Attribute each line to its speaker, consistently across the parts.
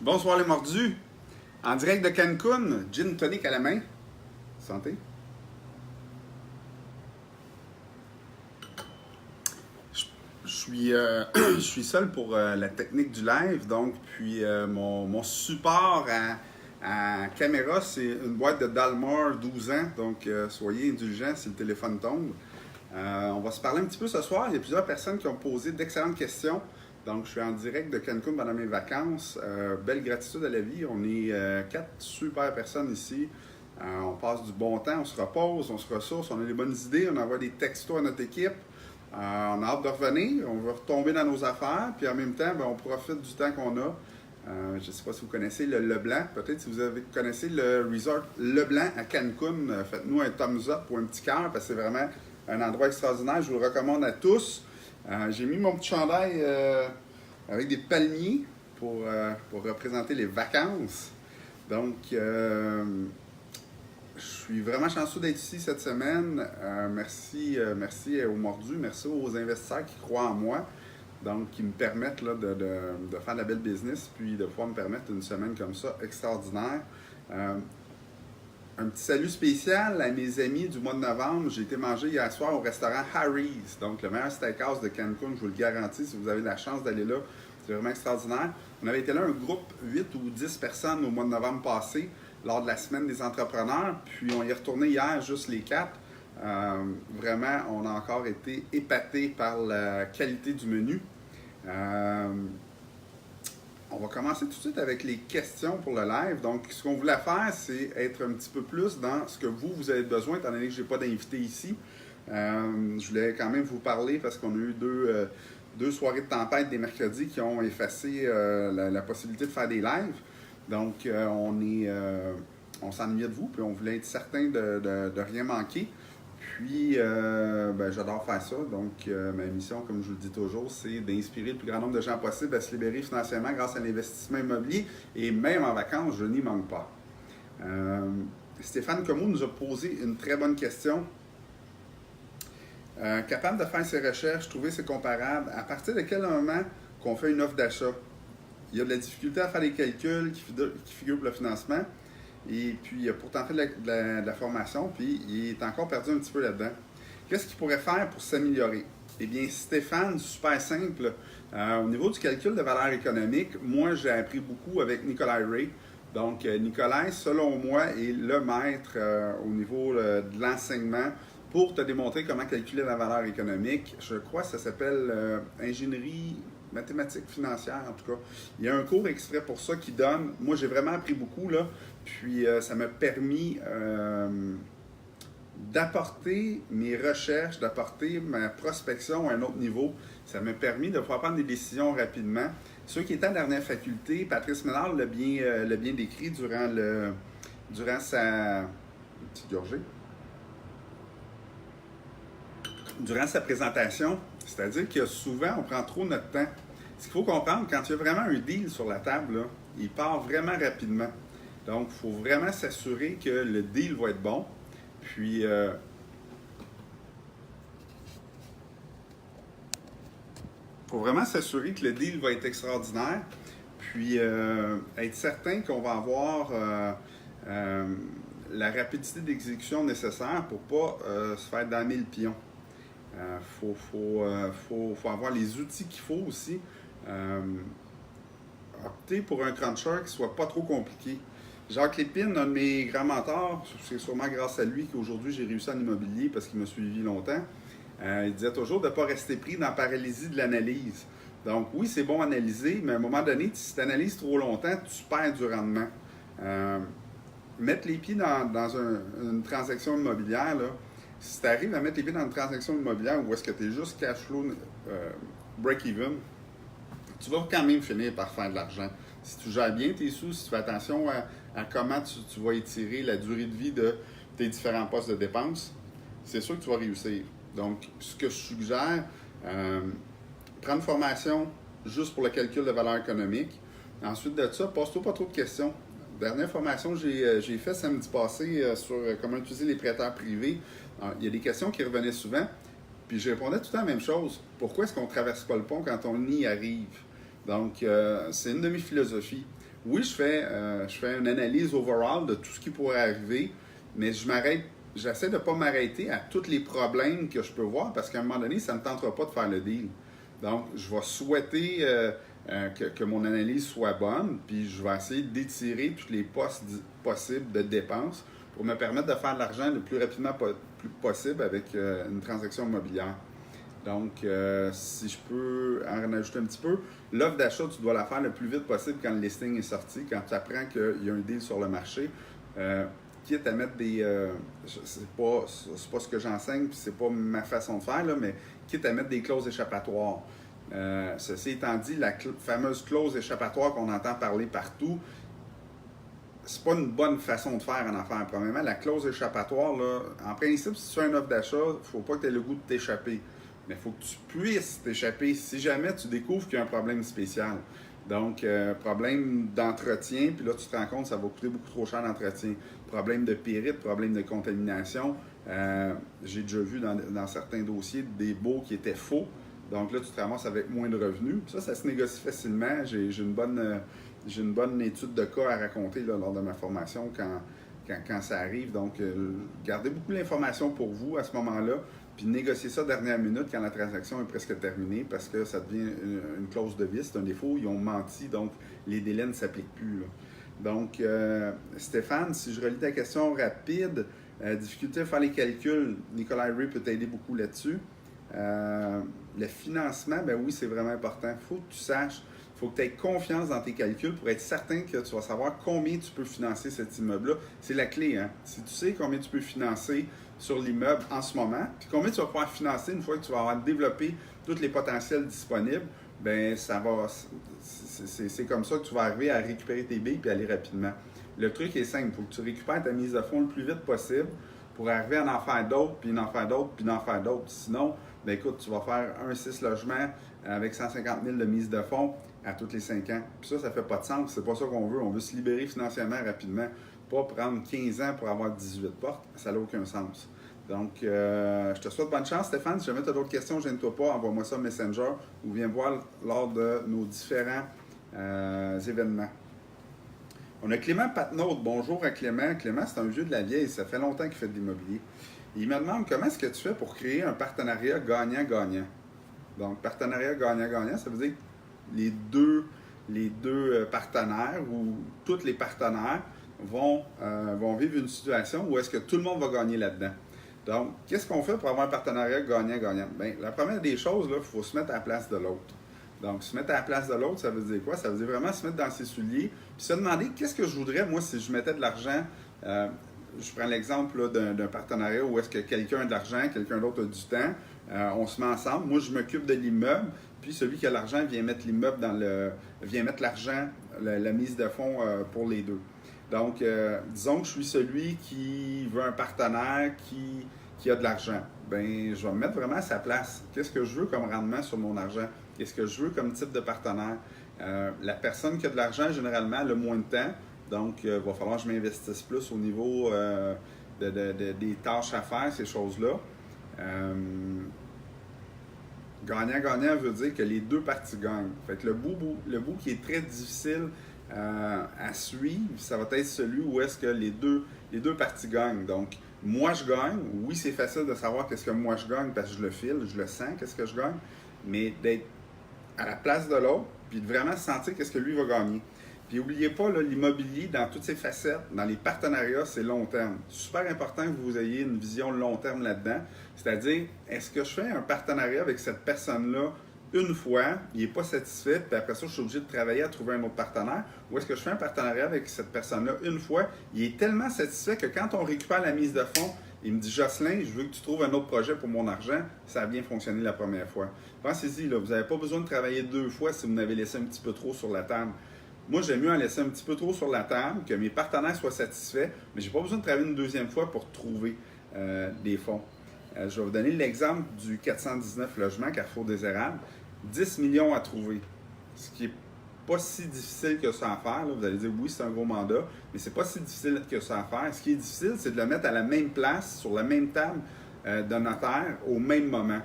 Speaker 1: Bonsoir les mordus. En direct de Cancun, gin tonic à la main. Santé. Je suis seul pour la technique du live, donc puis mon support à caméra, c'est une boîte de Dalmor 12 ans, donc soyez indulgents si le téléphone tombe. On va se parler un petit peu ce soir. Il y a plusieurs personnes qui ont posé d'excellentes questions. Donc, je suis en direct de Cancun pendant mes vacances. Belle gratitude à la vie. On est 4 super personnes ici. On passe du bon temps, on se repose, on se ressource, on a des bonnes idées, on envoie des textos à notre équipe. On a hâte de revenir, on veut retomber dans nos affaires, puis en même temps, on profite du temps qu'on a. Je ne sais pas si vous connaissez le Leblanc. Peut-être si vous connaissez le resort Leblanc à Cancun, faites-nous un thumbs up ou un petit cœur, parce que c'est vraiment un endroit extraordinaire. Je vous le recommande à tous. J'ai mis mon petit chandail avec des palmiers pour représenter les vacances. Donc, je suis vraiment chanceux d'être ici cette semaine. Merci aux mordus, merci aux investisseurs qui croient en moi, donc qui me permettent là, de faire de la belle business, puis de pouvoir me permettre une semaine comme ça extraordinaire. Un petit salut spécial à mes amis du mois de novembre. J'ai été manger hier soir au restaurant Harry's, donc le meilleur steakhouse de Cancun, je vous le garantis, si vous avez la chance d'aller là. C'est vraiment extraordinaire. On avait été là un groupe, 8 ou 10 personnes au mois de novembre passé, lors de la semaine des entrepreneurs, puis on y est retourné hier, juste les 4. Vraiment, on a encore été épatés par la qualité du menu. On va commencer tout de suite avec les questions pour le live. Donc, ce qu'on voulait faire, c'est être un petit peu plus dans ce que vous avez besoin, étant donné que je n'ai pas d'invité ici. Je voulais quand même vous parler parce qu'on a eu deux soirées de tempête des mercredis qui ont effacé la possibilité de faire des lives. Donc, on s'ennuyait de vous, puis on voulait être certain de rien manquer. Puis, j'adore faire ça. Donc, ma mission, comme je vous le dis toujours, c'est d'inspirer le plus grand nombre de gens possible à se libérer financièrement grâce à l'investissement immobilier. Et même en vacances, je n'y manque pas. Stéphane Comeau nous a posé une très bonne question. Capable de faire ses recherches, trouver ses comparables, à partir de quel moment qu'on fait une offre d'achat? Il y a de la difficulté à faire les calculs qui figurent pour le financement. Et puis, il a pourtant fait de la formation, puis il est encore perdu un petit peu là-dedans. Qu'est-ce qu'il pourrait faire pour s'améliorer? Eh bien, Stéphane, super simple. Au niveau du calcul de valeur économique, moi, j'ai appris beaucoup avec Nicolas Ray. Donc, Nicolas, selon moi, est le maître au niveau de l'enseignement pour te démontrer comment calculer la valeur économique. Je crois que ça s'appelle ingénierie mathématiques financières, en tout cas. Il y a un cours exprès pour ça qui donne. Moi, j'ai vraiment appris beaucoup, là. Puis, ça m'a permis d'apporter mes recherches, d'apporter ma prospection à un autre niveau. Ça m'a permis de pouvoir prendre des décisions rapidement. Ceux qui étaient en dernière faculté, Patrice Ménard l'a bien décrit durant sa... Petite gorgée. Durant sa présentation, c'est-à-dire que souvent, on prend trop notre temps. Ce qu'il faut comprendre, quand il y a vraiment un deal sur la table, là, il part vraiment rapidement. Donc, il faut vraiment s'assurer que le deal va être bon. Puis, il faut vraiment s'assurer que le deal va être extraordinaire. Puis, être certain qu'on va avoir la rapidité d'exécution nécessaire pour ne pas se faire damer le pion. Faut avoir les outils qu'il faut aussi. Opter pour un cruncher qui ne soit pas trop compliqué. Jacques Lépine, un de mes grands mentors, c'est sûrement grâce à lui qu'aujourd'hui j'ai réussi en immobilier parce qu'il m'a suivi longtemps. Il disait toujours de ne pas rester pris dans la paralysie de l'analyse. Donc oui, c'est bon analyser, mais à un moment donné, si tu analyses trop longtemps, tu perds du rendement. Mettre les pieds dans une transaction immobilière, là, si tu arrives à mettre les pieds dans une transaction immobilière où est-ce que tu es juste cash flow break-even, tu vas quand même finir par faire de l'argent. Si tu gères bien tes sous, si tu fais attention à comment tu vas étirer la durée de vie de tes différents postes de dépenses, c'est sûr que tu vas réussir. Donc, ce que je suggère, prends une formation juste pour le calcul de valeur économique. Ensuite de ça, pose-toi pas trop de questions. Dernière formation que j'ai faite samedi passé sur comment utiliser les prêteurs privés. Alors, il y a des questions qui revenaient souvent, puis je répondais tout le temps la même chose. Pourquoi est-ce qu'on ne traverse pas le pont quand on y arrive? Donc, c'est une de mes philosophies. Oui, je fais une analyse overall de tout ce qui pourrait arriver, mais j'essaie de ne pas m'arrêter à tous les problèmes que je peux voir parce qu'à un moment donné, ça ne me tentera pas de faire le deal. Donc, je vais souhaiter que mon analyse soit bonne, puis je vais essayer d'étirer tous les postes possibles de dépenses pour me permettre de faire de l'argent le plus rapidement possible avec une transaction immobilière. Donc, si je peux en ajouter un petit peu, l'offre d'achat, tu dois la faire le plus vite possible quand le listing est sorti, quand tu apprends qu'il y a un deal sur le marché. Quitte à mettre des... c'est pas ce que j'enseigne, puis c'est pas ma façon de faire, là, mais quitte à mettre des clauses échappatoires. Ceci étant dit, la fameuse clause échappatoire qu'on entend parler partout, c'est pas une bonne façon de faire en affaires. Premièrement, la clause échappatoire, là, en principe, si tu fais une offre d'achat, il ne faut pas que tu aies le goût de t'échapper. Mais il faut que tu puisses t'échapper si jamais tu découvres qu'il y a un problème spécial. Donc, problème d'entretien, puis là, tu te rends compte que ça va coûter beaucoup trop cher d'entretien. Problème de périte, problème de contamination. J'ai déjà vu dans certains dossiers des baux qui étaient faux. Donc là, tu te ramasses avec moins de revenus. Puis ça se négocie facilement. J'ai une bonne étude de cas à raconter là, lors de ma formation quand ça arrive. Donc, gardez beaucoup d'informations pour vous à ce moment-là. Puis négocier ça dernière minute quand la transaction est presque terminée parce que ça devient une clause de vice. C'est un défaut. Ils ont menti, donc les délais ne s'appliquent plus. Là. Donc, Stéphane, si je relis ta question rapide, difficulté à faire les calculs, Nicolas Ray peut t'aider beaucoup là-dessus. Le financement, ben oui, c'est vraiment important. Il faut que tu saches, il faut que tu aies confiance dans tes calculs pour être certain que tu vas savoir combien tu peux financer cet immeuble-là. C'est la clé, hein? Si tu sais combien tu peux financer sur l'immeuble en ce moment, puis combien tu vas pouvoir financer une fois que tu vas avoir développé tous les potentiels disponibles, ben ça va. C'est comme ça que tu vas arriver à récupérer tes billes et aller rapidement. Le truc est simple, il faut que tu récupères ta mise de fonds le plus vite possible pour arriver à en faire d'autres, puis d'en faire d'autres, puis d'en faire d'autres. Sinon, ben écoute, tu vas faire un 6 logements avec 150 000 de mise de fonds à tous les 5 ans. Puis ça ne fait pas de sens. C'est pas ça qu'on veut. On veut se libérer financièrement rapidement. Pas prendre 15 ans pour avoir 18 portes. Ça n'a aucun sens. Donc, je te souhaite bonne chance, Stéphane. Si jamais tu as d'autres questions, gêne-toi pas. Envoie-moi ça Messenger ou viens voir lors de nos différents événements. On a Clément Patnaud. Bonjour à Clément. Clément, c'est un vieux de la vieille. Ça fait longtemps qu'il fait de l'immobilier. Il me demande comment est-ce que tu fais pour créer un partenariat gagnant-gagnant. Donc, partenariat gagnant-gagnant, ça veut dire que les deux partenaires ou tous les partenaires vont vivre une situation où est-ce que tout le monde va gagner là-dedans. Donc, qu'est-ce qu'on fait pour avoir un partenariat gagnant-gagnant? Bien, la première des choses, il faut se mettre à la place de l'autre. Donc, se mettre à la place de l'autre, ça veut dire quoi? Ça veut dire vraiment se mettre dans ses souliers, puis se demander qu'est-ce que je voudrais, moi, si je mettais de l'argent. Je prends l'exemple d'un partenariat où est-ce que quelqu'un a de l'argent, quelqu'un d'autre a du temps, on se met ensemble. Moi, je m'occupe de l'immeuble, puis celui qui a l'argent vient mettre l'immeuble vient mettre l'argent, la mise de fonds pour les deux. Donc, disons que je suis celui qui veut un partenaire qui a de l'argent. Bien, je vais me mettre vraiment à sa place. Qu'est-ce que je veux comme rendement sur mon argent? Qu'est-ce que je veux comme type de partenaire? La personne qui a de l'argent, généralement, a le moins de temps. Donc, il va falloir que je m'investisse plus au niveau des tâches à faire, ces choses-là. Gagnant-gagnant veut dire que les deux parties gagnent. Fait que le bout qui est très difficile à suivre, ça va être celui où est-ce que les deux parties gagnent. Donc, moi, je gagne. Oui, c'est facile de savoir qu'est-ce que moi, je gagne parce que je le file, je le sens, qu'est-ce que je gagne. Mais d'être à la place de l'autre, puis de vraiment sentir qu'est-ce que lui va gagner. Puis n'oubliez pas, là, l'immobilier, dans toutes ses facettes, dans les partenariats, c'est long terme. C'est super important que vous ayez une vision long terme là-dedans. C'est-à-dire, est-ce que je fais un partenariat avec cette personne-là une fois, il n'est pas satisfait, puis après ça, je suis obligé de travailler à trouver un autre partenaire, ou est-ce que je fais un partenariat avec cette personne-là une fois, il est tellement satisfait que quand on récupère la mise de fonds, il me dit « Jocelyn, je veux que tu trouves un autre projet pour mon argent. » Ça a bien fonctionné la première fois. Pensez-y, là, vous n'avez pas besoin de travailler deux fois si vous n'avez laissé un petit peu trop sur la table. Moi, j'aime mieux en laisser un petit peu trop sur la table, que mes partenaires soient satisfaits, mais je n'ai pas besoin de travailler une deuxième fois pour trouver des fonds. Je vais vous donner l'exemple du 419 logements Carrefour des Érables. 10 millions à trouver, ce qui n'est pas si difficile que ça à faire. Là. Vous allez dire, oui, c'est un gros mandat, mais c'est pas si difficile que ça à faire. Ce qui est difficile, c'est de le mettre à la même place, sur la même table de notaire, au même moment.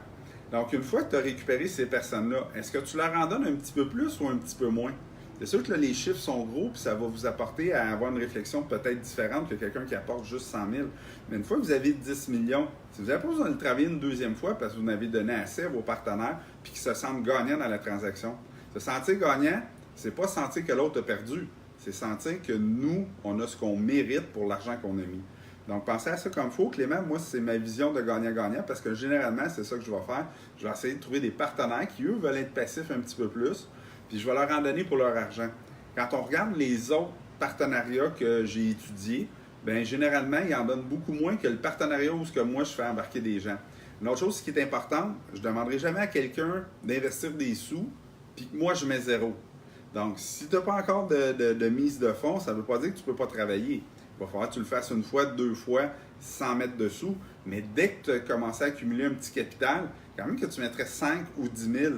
Speaker 1: Donc, une fois que tu as récupéré ces personnes-là, est-ce que tu leur en donnes un petit peu plus ou un petit peu moins? C'est sûr que là, les chiffres sont gros, puis ça va vous apporter à avoir une réflexion peut-être différente que quelqu'un qui apporte juste 100 000. Mais une fois que vous avez 10 millions, si vous n'avez pas besoin de le travailler une deuxième fois parce que vous en avez donné assez à vos partenaires, puis qu'ils se sentent gagnants dans la transaction. Se sentir gagnant, c'est pas sentir que l'autre a perdu, c'est sentir que nous, on a ce qu'on mérite pour l'argent qu'on a mis. Donc, pensez à ça comme il faut. Clément, moi, c'est ma vision de gagnant-gagnant parce que généralement, c'est ça que je vais faire. Je vais essayer de trouver des partenaires qui, eux, veulent être passifs un petit peu plus, puis je vais leur en donner pour leur argent. Quand on regarde les autres partenariats que j'ai étudiés, bien, généralement, ils en donnent beaucoup moins que le partenariat où ce que moi, je fais embarquer des gens. Une autre chose qui est importante, je ne demanderai jamais à quelqu'un d'investir des sous, puis que moi, je mets zéro. Donc, si tu n'as pas encore de mise de fonds, ça ne veut pas dire que tu ne peux pas travailler. Il va falloir que tu le fasses une fois, deux fois, sans mettre de sous. Mais dès que tu as commencé à accumuler un petit capital, quand même que tu mettrais 5 ou 10 000,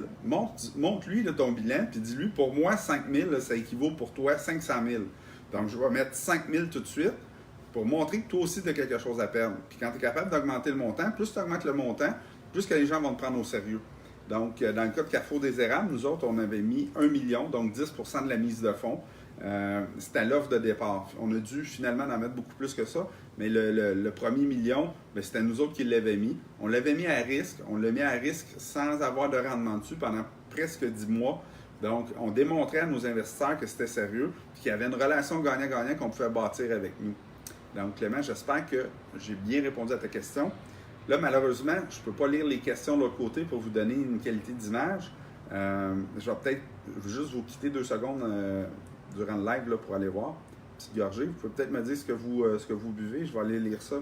Speaker 1: montre-lui ton bilan, puis dis-lui, pour moi, 5 000, ça équivaut pour toi 500 000. Donc, je vais mettre 5 000 tout de suite pour montrer que toi aussi, tu as quelque chose à perdre. Puis quand tu es capable d'augmenter le montant, plus tu augmentes le montant, plus que les gens vont te prendre au sérieux. Donc, dans le cas de Carrefour des Érables, nous autres, on avait mis 1 million, donc 10 de la mise de fonds. C'était l'offre de départ. On a dû finalement en mettre beaucoup plus que ça, mais le premier million, bien, c'était nous autres qui l'avons mis. On l'avait mis à risque. On l'a mis à risque sans avoir de rendement dessus pendant presque 10 mois. Donc, on démontrait à nos investisseurs que c'était sérieux et qu'il y avait une relation gagnant-gagnant qu'on pouvait bâtir avec nous. Donc, Clément, j'espère que j'ai bien répondu à ta question. Là, malheureusement, je ne peux pas lire les questions de l'autre côté pour vous donner une qualité d'image. Je vais peut-être juste vous quitter 2 secondes durant le live là, pour aller voir. Petite gorgée. Vous pouvez peut-être me dire ce que vous buvez. Je vais aller lire ça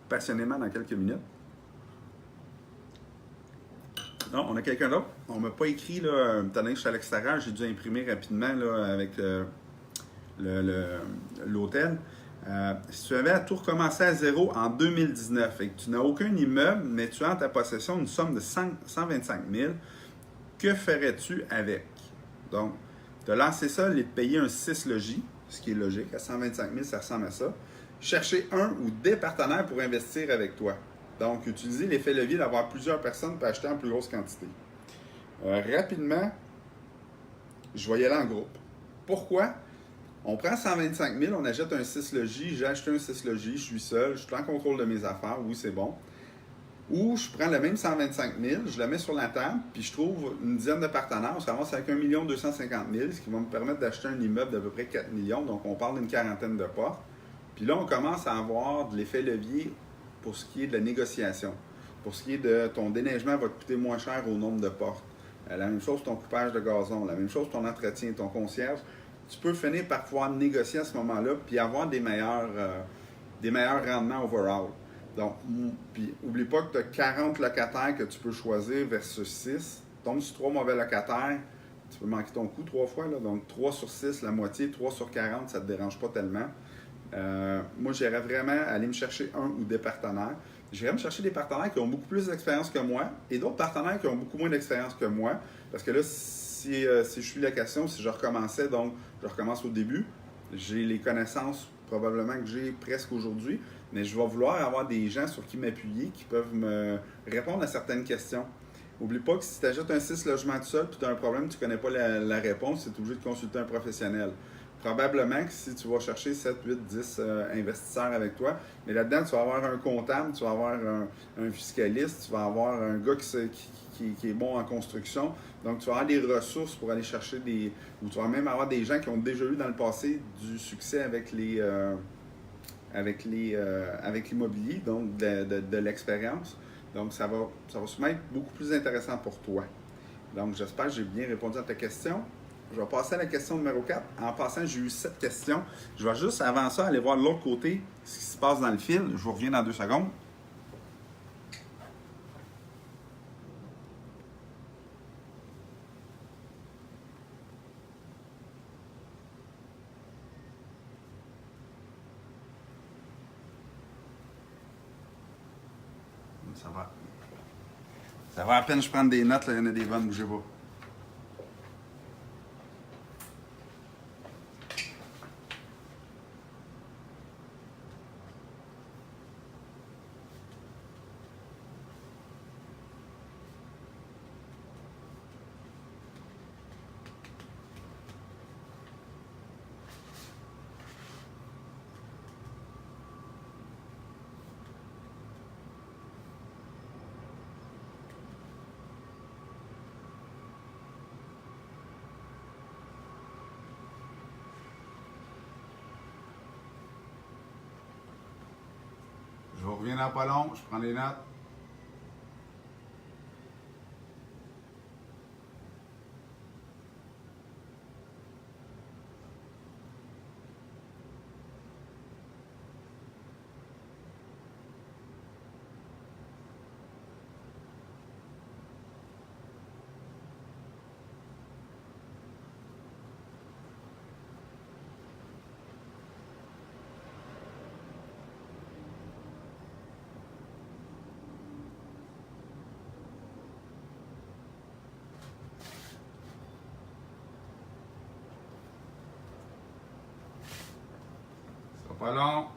Speaker 1: passionnément dans quelques minutes. Non, on a quelqu'un d'autre. On ne m'a pas écrit, là, étant donné que je suis à l'extérieur, j'ai dû imprimer rapidement là, avec l'hôtel. Si tu avais à tout recommencer à zéro en 2019 et que tu n'as aucun immeuble, mais tu as en ta possession une somme de 125 000, que ferais-tu avec? Donc, tu as lancé ça et te payer un 6 logis, ce qui est logique. À 125 000, ça ressemble à ça. Chercher un ou des partenaires pour investir avec toi. Donc, utiliser l'effet levier d'avoir plusieurs personnes pour acheter en plus grosse quantité. Rapidement, je vais y aller en groupe. Pourquoi? On prend 125 000, on achète un 6 logis, j'ai acheté un 6 logis, je suis seul, je suis en contrôle de mes affaires, oui, c'est bon. Ou je prends le même 125 000, je le mets sur la table, puis je trouve une dizaine de partenaires, on se ramasse avec 1 250 000, ce qui va me permettre d'acheter un immeuble d'à peu près 4 millions, donc on parle d'une quarantaine de portes. Puis là, on commence à avoir de l'effet levier pour ce qui est de la négociation. Pour ce qui est de ton déneigement va te coûter moins cher au nombre de portes. La même chose ton coupage de gazon, la même chose ton entretien, ton concierge. Tu peux finir par pouvoir négocier à ce moment-là puis avoir des meilleurs rendements overall. Donc, puis oublie pas que tu as 40 locataires que tu peux choisir versus 6. Tombe sur 3 mauvais locataires, tu peux manquer ton coup 3 fois. Là. Donc, 3 sur 6, la moitié, 3 sur 40, ça ne te dérange pas tellement. Moi, j'irais vraiment aller me chercher un ou des partenaires. J'irais me chercher des partenaires qui ont beaucoup plus d'expérience que moi et d'autres partenaires qui ont beaucoup moins d'expérience que moi. Parce que là, si je suis la question, si je recommençais, donc je recommence au début, j'ai les connaissances probablement que j'ai presque aujourd'hui, mais je vais vouloir avoir des gens sur qui m'appuyer qui peuvent me répondre à certaines questions. N'oublie pas que si tu achètes un 6 logements tout seul et tu as un problème, tu ne connais pas la réponse, tu es obligé de consulter un professionnel. Probablement que si tu vas chercher 7, 8, 10 investisseurs avec toi, mais là-dedans, tu vas avoir un comptable, tu vas avoir un fiscaliste, tu vas avoir un gars qui est bon en construction. Donc, tu vas avoir des ressources pour aller chercher ou tu vas même avoir des gens qui ont déjà eu dans le passé du succès avec l'immobilier, donc de l'expérience. Donc, ça va sûrement être beaucoup plus intéressant pour toi. Donc, j'espère que j'ai bien répondu à ta question. Je vais passer à la question numéro 4. En passant, j'ai eu 7 questions. Je vais juste, avant ça, aller voir de l'autre côté ce qui se passe dans le fil. Je vous reviens dans 2 secondes. Ça va. Ça va à peine je prends des notes, là, il y en a des bonnes, bougez pas. reviens dans pas long, je prends des notes. Pas long.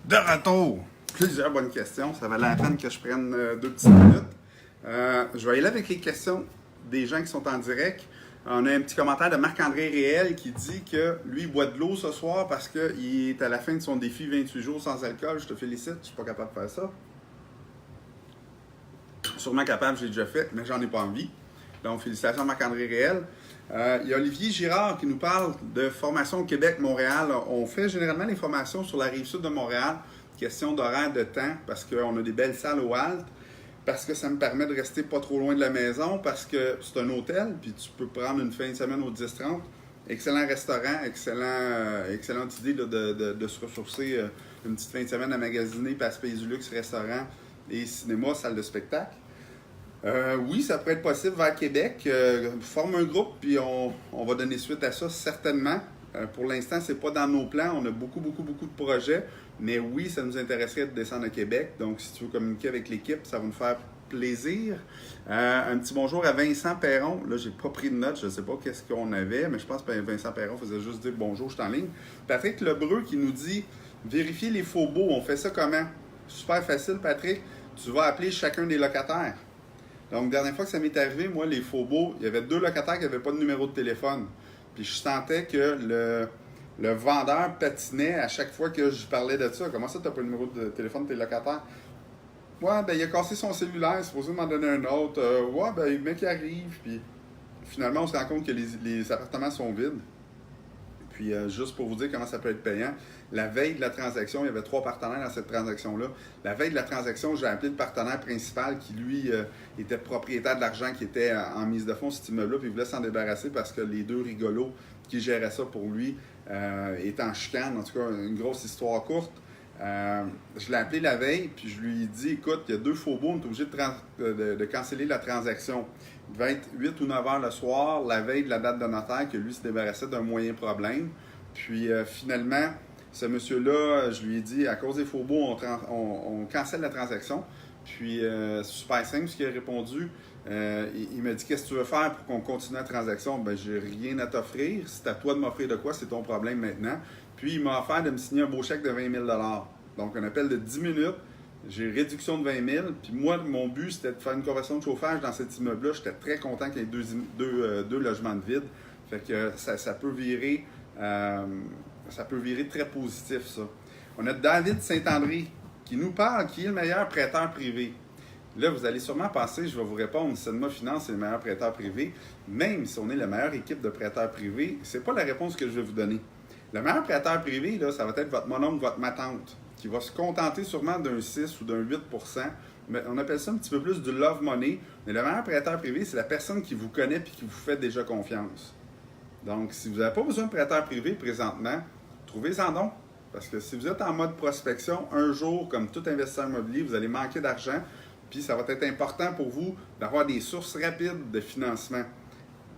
Speaker 1: De retour! Plusieurs bonnes questions. Ça valait la peine que je prenne 2 petites minutes. Je vais y aller avec les questions des gens qui sont en direct. On a un petit commentaire de Marc-André Réel qui dit que lui, il boit de l'eau ce soir parce qu'il est à la fin de son défi 28 jours sans alcool. Je te félicite, je ne suis pas capable de faire ça. Sûrement capable, je l'ai déjà fait, mais j'en ai pas envie. Donc, félicitations Marc-André Réel. Il y a Olivier Girard qui nous parle de formation au Québec, Montréal. On fait généralement les formations sur la rive sud de Montréal. Question d'horaire de temps, parce qu'on a des belles salles au Halt, parce que ça me permet de rester pas trop loin de la maison, parce que c'est un hôtel, puis tu peux prendre une fin de semaine au 10-30. Excellent restaurant, excellente idée là, de se ressourcer une petite fin de semaine à magasiner, puis à Space du Luxe, restaurant et cinéma, salle de spectacle. Oui, ça pourrait être possible vers Québec. Forme un groupe, puis on va donner suite à ça, certainement. Pour l'instant, c'est pas dans nos plans. On a beaucoup de projets. Mais oui, ça nous intéresserait de descendre à Québec. Donc, si tu veux communiquer avec l'équipe, ça va nous faire plaisir. Un petit bonjour à Vincent Perron. Là, j'ai pas pris de notes. Je ne sais pas qu'est-ce qu'on avait, mais je pense que Vincent Perron faisait juste dire bonjour, je suis en ligne. Patrick Lebreu qui nous dit « Vérifier les faux baux. On fait ça comment? » Super facile, Patrick. Tu vas appeler chacun des locataires. Donc, la dernière fois que ça m'est arrivé, moi, les faux baux, il y avait 2 locataires qui n'avaient pas de numéro de téléphone. Puis je sentais que le vendeur patinait à chaque fois que je parlais de ça. Comment ça, tu n'as pas le numéro de téléphone de tes locataires? Ouais, ben il a cassé son cellulaire, il est supposé m'en donner un autre. Ouais, ben le mec arrive. Puis finalement, on se rend compte que les appartements sont vides. Puis juste pour vous dire comment ça peut être payant, la veille de la transaction, il y avait 3 partenaires dans cette transaction-là. La veille de la transaction, j'ai appelé le partenaire principal qui, lui, était propriétaire de l'argent qui était en mise de fonds sur cet immeuble-là, puis il voulait s'en débarrasser parce que les 2 rigolos qui géraient ça pour lui étaient en chicane. En tout cas, une grosse histoire courte. Je l'ai appelé la veille, puis je lui ai dit, écoute, il y a 2 faux baux, on est obligé de canceller la transaction. Il devait être 8 ou 9 heures le soir, la veille de la date de notaire, que lui se débarrassait d'un moyen problème. Puis finalement, ce monsieur-là, je lui ai dit, à cause des faux baux, on cancelle la transaction. Puis c'est super simple ce qu'il a répondu. Il m'a dit, qu'est-ce que tu veux faire pour qu'on continue la transaction? Ben, j'ai rien à t'offrir. C'est à toi de m'offrir de quoi, c'est ton problème maintenant. Puis il m'a offert de me signer un beau chèque de 20 000 $. Donc un appel de 10 minutes. J'ai une réduction de 20 000. Puis moi, mon but, c'était de faire une conversion de chauffage dans cet immeuble-là. J'étais très content qu'il y ait deux logements de vide. Fait que ça peut virer très positif, ça. On a David Saint-André qui nous parle, qui est le meilleur prêteur privé. Là, vous allez sûrement penser, je vais vous répondre, Sedma Finance est le meilleur prêteur privé. Même si on est la meilleure équipe de prêteurs privés, c'est pas la réponse que je vais vous donner. Le meilleur prêteur privé, là, ça va être votre mononcle, votre matante, qui va se contenter sûrement d'un 6 ou d'un 8 %. Mais on appelle ça un petit peu plus du love money. Mais le meilleur prêteur privé, c'est la personne qui vous connaît et qui vous fait déjà confiance. Donc, si vous n'avez pas besoin de prêteur privé présentement, trouvez-en donc. Parce que si vous êtes en mode prospection, un jour, comme tout investisseur immobilier, vous allez manquer d'argent. Puis ça va être important pour vous d'avoir des sources rapides de financement,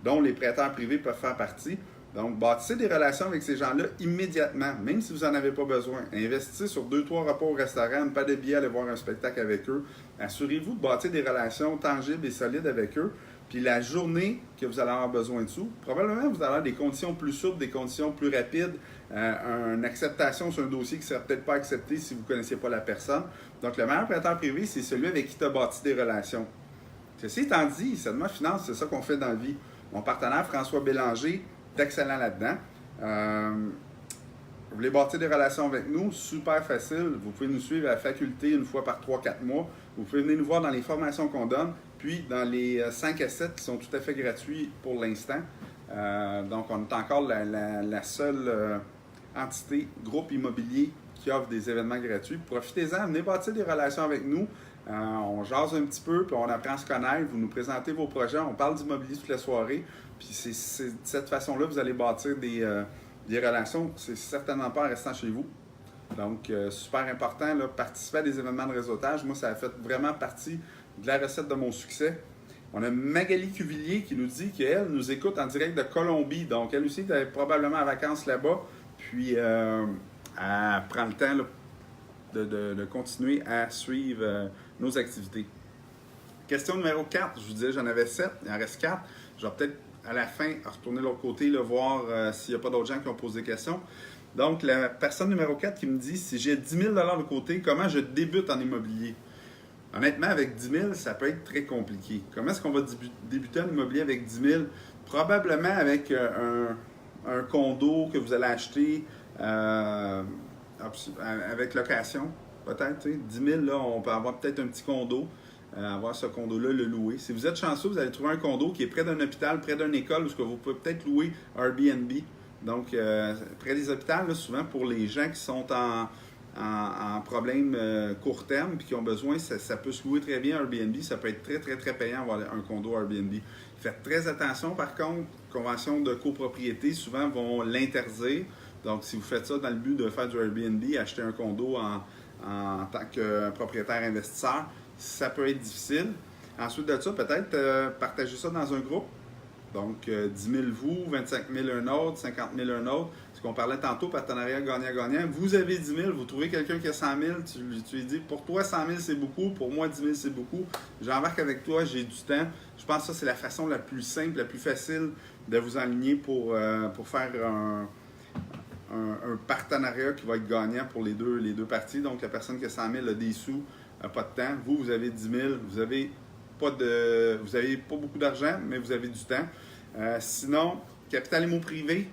Speaker 1: dont les prêteurs privés peuvent faire partie. Donc, bâtissez des relations avec ces gens-là immédiatement, même si vous n'en avez pas besoin. Investissez sur 2-3 repas au restaurant, pas de billets, aller voir un spectacle avec eux. Assurez-vous de bâtir des relations tangibles et solides avec eux. Puis la journée que vous allez avoir besoin de sous, probablement vous allez avoir des conditions plus souples, des conditions plus rapides, une acceptation sur un dossier qui ne sera peut-être pas accepté si vous ne connaissiez pas la personne. Donc, le meilleur prêteur privé, c'est celui avec qui tu as bâti des relations. Ceci étant dit, Sedma Finance, c'est ça qu'on fait dans la vie. Mon partenaire François Bélanger est excellent là-dedans. Vous voulez bâtir des relations avec nous, super facile. Vous pouvez nous suivre à la faculté une fois par 3-4 mois. Vous pouvez venir nous voir dans les formations qu'on donne, puis dans les 5 à 7 qui sont tout à fait gratuits pour l'instant. Donc, on est encore la seule entité, groupe immobilier qui offre des événements gratuits. Profitez-en, venez bâtir des relations avec nous. On jase un petit peu, puis on apprend à se connaître. Vous nous présentez vos projets, on parle d'immobilier toute la soirée. Puis c'est de cette façon-là que vous allez bâtir des relations. C'est certainement pas en restant chez vous. Donc, super important, là, participer à des événements de réseautage. Moi, ça a fait vraiment partie de la recette de mon succès. On a Magali Cuvillier qui nous dit qu'elle nous écoute en direct de Colombie. Donc, elle aussi est probablement en vacances là-bas. Puis, elle prend le temps là, de continuer à suivre nos activités. Question numéro 4. Je vous disais, j'en avais 7. Il en reste 4. Je vais peut-être, à la fin, retourner de l'autre côté, là, voir s'il n'y a pas d'autres gens qui ont posé des questions. Donc, la personne numéro 4 qui me dit, si j'ai 10 000 de côté, comment je débute en immobilier? Honnêtement, avec 10 000, ça peut être très compliqué. Comment est-ce qu'on va débuter en immobilier avec 10 000? Probablement avec un condo que vous allez acheter avec location, peut-être. 10 000, là, on peut avoir peut-être un petit condo, avoir ce condo-là, le louer. Si vous êtes chanceux, vous allez trouver un condo qui est près d'un hôpital, près d'une école, où vous pouvez peut-être louer Airbnb. Donc, près des hôpitaux, là, souvent pour les gens qui sont en problème court terme puis qui ont besoin, ça peut se louer très bien Airbnb. Ça peut être très, très, très payant avoir un condo Airbnb. Faites très attention, par contre, conventions de copropriété, souvent vont l'interdire. Donc, si vous faites ça dans le but de faire du Airbnb, acheter un condo en tant que propriétaire investisseur, ça peut être difficile. Ensuite de ça, peut-être partager ça dans un groupe. Donc, 10 000 vous, 25 000 un autre, 50 000 un autre. Ce qu'on parlait tantôt, partenariat gagnant-gagnant. Vous avez 10 000, vous trouvez quelqu'un qui a 100 000, tu lui dis, pour toi, 100 000 c'est beaucoup, pour moi, 10 000 c'est beaucoup. J'embarque avec toi, j'ai du temps. Je pense que ça, c'est la façon la plus simple, la plus facile de vous aligner pour faire un partenariat qui va être gagnant pour les deux parties. Donc, la personne qui a 100 000 a des sous, n'a pas de temps. Vous avez 10 000, vous avez pas beaucoup d'argent, mais vous avez du temps. Sinon, capital immo privé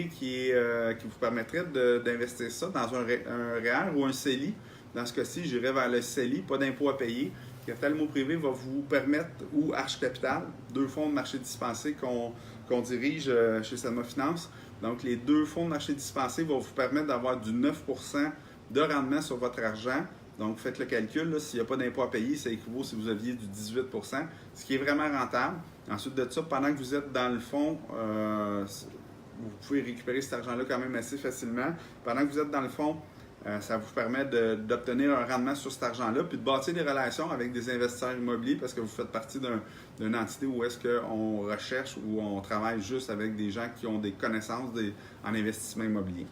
Speaker 1: qui vous permettrait d'investir ça dans un REER ou un CELI. Dans ce cas-ci, j'irai vers le CELI, pas d'impôt à payer. Capital immo privé va vous permettre, ou Arche Capital, 2 fonds de marché dispensés qu'on dirige chez Sedma Finance. Donc, les 2 fonds de marché dispensés vont vous permettre d'avoir du 9% de rendement sur votre argent. Donc, faites le calcul, s'il n'y a pas d'impôt à payer, ça équivaut si vous aviez du 18%, ce qui est vraiment rentable. Ensuite de ça, pendant que vous êtes dans le fonds, vous pouvez récupérer cet argent-là quand même assez facilement. Pendant que vous êtes dans le fonds, ça vous permet d'obtenir un rendement sur cet argent-là, puis de bâtir des relations avec des investisseurs immobiliers parce que vous faites partie d'une entité où est-ce qu'on recherche ou on travaille juste avec des gens qui ont des connaissances en investissement immobilier.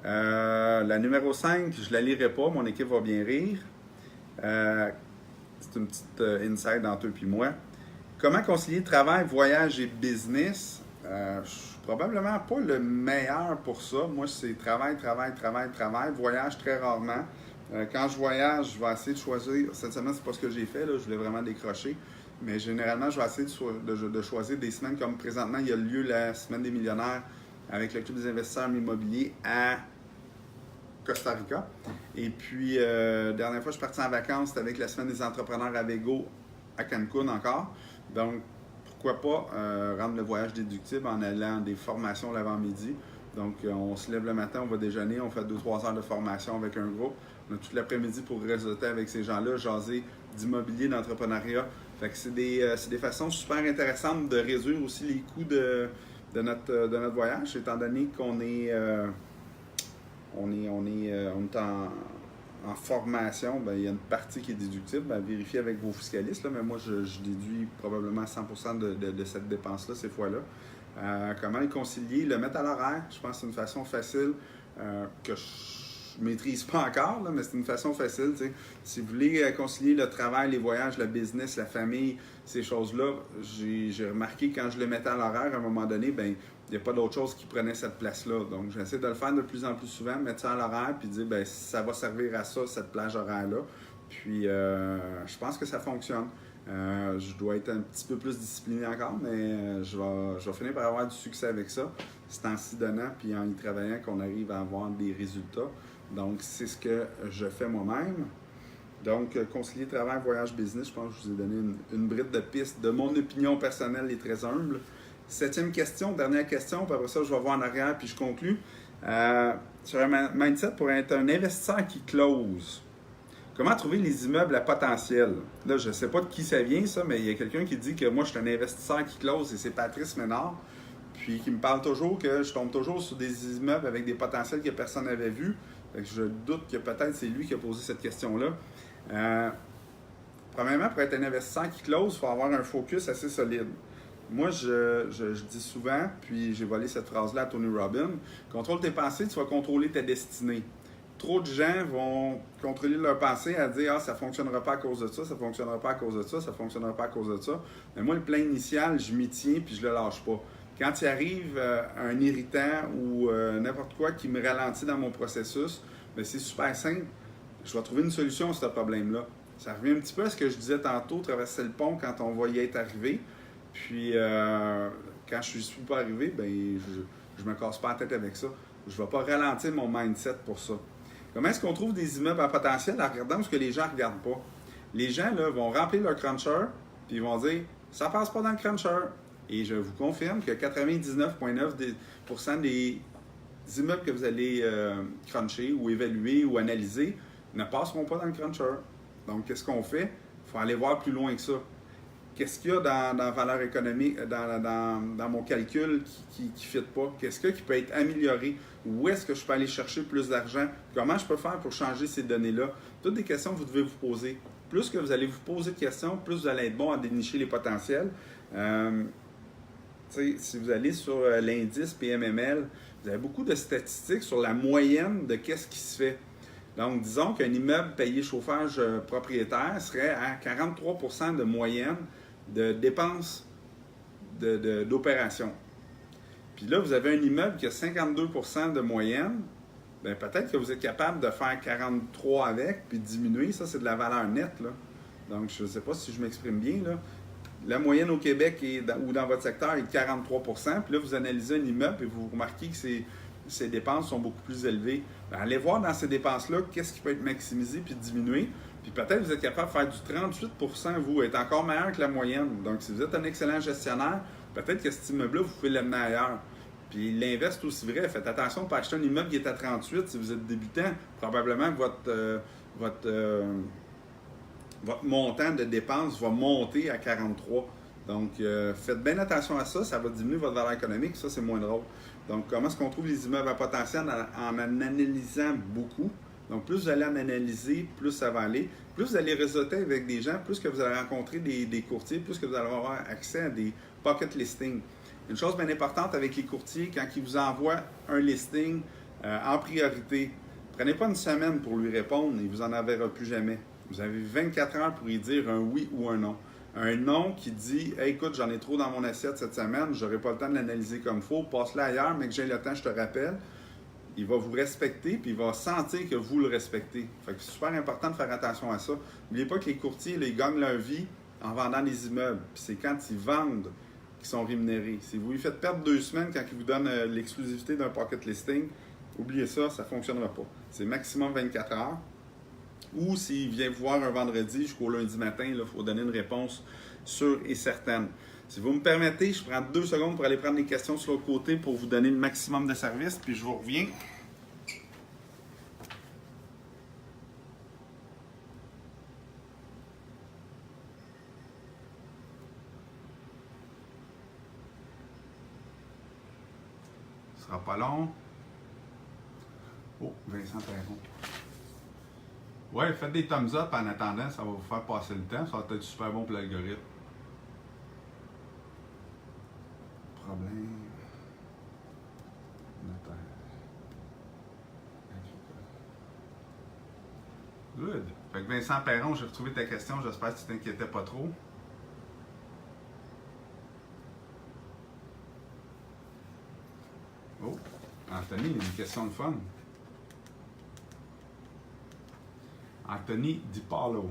Speaker 1: La numéro 5, je ne la lirai pas, mon équipe va bien rire. C'est une petite inside entre eux et moi. Comment concilier travail, voyage et business? Je suis probablement pas le meilleur pour ça. Moi, c'est travail. Voyage très rarement. Quand je voyage, je vais essayer de choisir. Cette semaine, c'est pas ce que j'ai fait. Là, je voulais vraiment décrocher. Mais généralement, je vais essayer de choisir des semaines comme présentement, il y a lieu la semaine des millionnaires avec le Club des investisseurs immobiliers à Costa Rica. Et puis, dernière fois, je suis parti en vacances, c'était avec la semaine des entrepreneurs à Vego à Cancun encore. Donc, pourquoi pas rendre le voyage déductible en allant à des formations l'avant-midi. Donc, on se lève le matin, on va déjeuner, on fait 2-3 heures de formation avec un groupe. On a tout l'après-midi pour réseauter avec ces gens-là, jaser d'immobilier, d'entrepreneuriat. Fait que c'est des façons super intéressantes de réduire aussi les coûts de notre voyage, étant donné qu'on est en formation, bien, il y a une partie qui est déductible, à vérifier avec vos fiscalistes, là, mais moi, je déduis probablement 100% de cette dépense-là, ces fois-là. Comment le concilier, le mettre à l'horaire. Je pense que c'est une façon facile que je ne maîtrise pas encore, là, mais c'est une façon facile. T'sais. Si vous voulez concilier le travail, les voyages, le business, la famille, ces choses-là, j'ai remarqué quand je le mettais à l'horaire, à un moment donné, ben il n'y a pas d'autre chose qui prenait cette place-là. Donc, j'essaie de le faire de plus en plus souvent, mettre ça à l'horaire, puis dire, ben ça va servir à ça, cette plage horaire-là. Puis, je pense que ça fonctionne. Je dois être un petit peu plus discipliné encore, mais je vais finir par avoir du succès avec ça. C'est en s'y donnant, puis en y travaillant qu'on arrive à avoir des résultats. Donc, c'est ce que je fais moi-même. Donc, concilier travail, voyage, business, je pense que je vous ai donné une bride de piste de mon opinion personnelle et très humble. 7e question, dernière question, puis après ça, je vais voir en arrière, puis je conclue. Sur un mindset pour être un investisseur qui close. Comment trouver les immeubles à potentiel? Là, je ne sais pas de qui ça vient, ça, mais il y a quelqu'un qui dit que moi, je suis un investisseur qui close et c'est Patrice Ménard. Puis qui me parle toujours que je tombe toujours sur des immeubles avec des potentiels que personne n'avait vus. Fait que je doute que peut-être c'est lui qui a posé cette question-là. Premièrement, pour être un investisseur qui close, il faut avoir un focus assez solide. Moi, je dis souvent, puis j'ai volé cette phrase-là à Tony Robbins, contrôle tes pensées, tu vas contrôler ta destinée. Trop de gens vont contrôler leur pensée à dire « Ah, ça ne fonctionnera pas à cause de ça, ça ne fonctionnera pas à cause de ça, ça ne fonctionnera pas à cause de ça. » Mais moi, le plan initial, je m'y tiens puis je ne le lâche pas. Quand il arrive un irritant ou n'importe quoi qui me ralentit dans mon processus, bien, c'est super simple. Je vais trouver une solution à ce problème-là. Ça revient un petit peu à ce que je disais tantôt, traverser le pont quand on va y être arrivé. Puis, quand je ne suis pas arrivé, bien, je ne me casse pas la tête avec ça. Je ne vais pas ralentir mon mindset pour ça. Comment est-ce qu'on trouve des immeubles à potentiel en regardant ce que les gens ne regardent pas? Les gens là, vont remplir leur cruncher, puis ils vont dire « ça passe pas dans le cruncher ». Et je vous confirme que 99,9% des immeubles que vous allez cruncher ou évaluer ou analyser ne passeront pas dans le cruncher. Donc, qu'est-ce qu'on fait? Il faut aller voir plus loin que ça. Qu'est-ce qu'il y a dans la valeur économique, dans mon calcul qui ne fit pas? Qu'est-ce qui peut être amélioré? Où est-ce que je peux aller chercher plus d'argent? Comment je peux faire pour changer ces données-là? Toutes des questions que vous devez vous poser. Plus que vous allez vous poser de questions, plus vous allez être bon à dénicher les potentiels. Si vous allez sur l'indice PMML, vous avez beaucoup de statistiques sur la moyenne de qu'est-ce qui se fait. Donc, disons qu'un immeuble payé chauffage propriétaire serait à 43% de moyenne de dépenses d'opération. Puis là, vous avez un immeuble qui a 52% de moyenne. Bien, peut-être que vous êtes capable de faire 43 avec, puis diminuer. Ça, c'est de la valeur nette, là. Donc, je ne sais pas si je m'exprime bien, là. La moyenne au Québec ou dans votre secteur est de 43%. Puis là, vous analysez un immeuble et vous remarquez que ces dépenses sont beaucoup plus élevées. Bien, allez voir dans ces dépenses-là qu'est-ce qui peut être maximisé puis diminué. Puis peut-être que vous êtes capable de faire du 38%, vous, être encore meilleur que la moyenne. Donc, si vous êtes un excellent gestionnaire, peut-être que cet immeuble-là, vous pouvez l'amener ailleurs. Puis l'inverse est aussi vrai. Faites attention de ne pas acheter un immeuble qui est à 38 si vous êtes débutant. Probablement que votre montant de dépenses va monter à 43. Donc, faites bien attention à ça. Ça va diminuer votre valeur économique. Ça, c'est moins drôle. Donc, comment est-ce qu'on trouve les immeubles à potentiel en analysant beaucoup? Donc, plus vous allez en analyser, plus ça va aller. Plus vous allez réseauter avec des gens, plus que vous allez rencontrer des courtiers, plus que vous allez avoir accès à des pocket listings. Une chose bien importante avec les courtiers, quand ils vous envoient un listing en priorité, prenez pas une semaine pour lui répondre et vous n'en enverra plus jamais. Vous avez 24 heures pour lui dire un oui ou un non. Un non qui dit hey, « écoute, j'en ai trop dans mon assiette cette semaine, je n'aurai pas le temps de l'analyser comme il faut, passe-le ailleurs, mais que j'ai le temps, je te rappelle. » Il va vous respecter, puis il va sentir que vous le respectez. Fait que c'est super important de faire attention à ça. N'oubliez pas que les courtiers, là, ils gagnent leur vie en vendant des immeubles. Puis c'est quand ils vendent qu'ils sont rémunérés. Si vous lui faites perdre 2 semaines quand ils vous donnent l'exclusivité d'un pocket listing, oubliez ça, ça ne fonctionnera pas. C'est maximum 24 heures. Ou s'il vient vous voir un vendredi jusqu'au lundi matin, il faut donner une réponse sûre et certaine. Si vous me permettez, je prends 2 secondes pour aller prendre les questions sur l'autre côté pour vous donner le maximum de service, puis je vous reviens. Ce sera pas long. Oh, Vincent Perron. Ouais, faites des thumbs up en attendant, ça va vous faire passer le temps. Ça va être super bon pour l'algorithme. Problème. Good. Fait que Vincent Perron, j'ai retrouvé ta question. J'espère que tu t'inquiétais pas trop. Oh, Anthony, une question de fun. Anthony Di Paolo.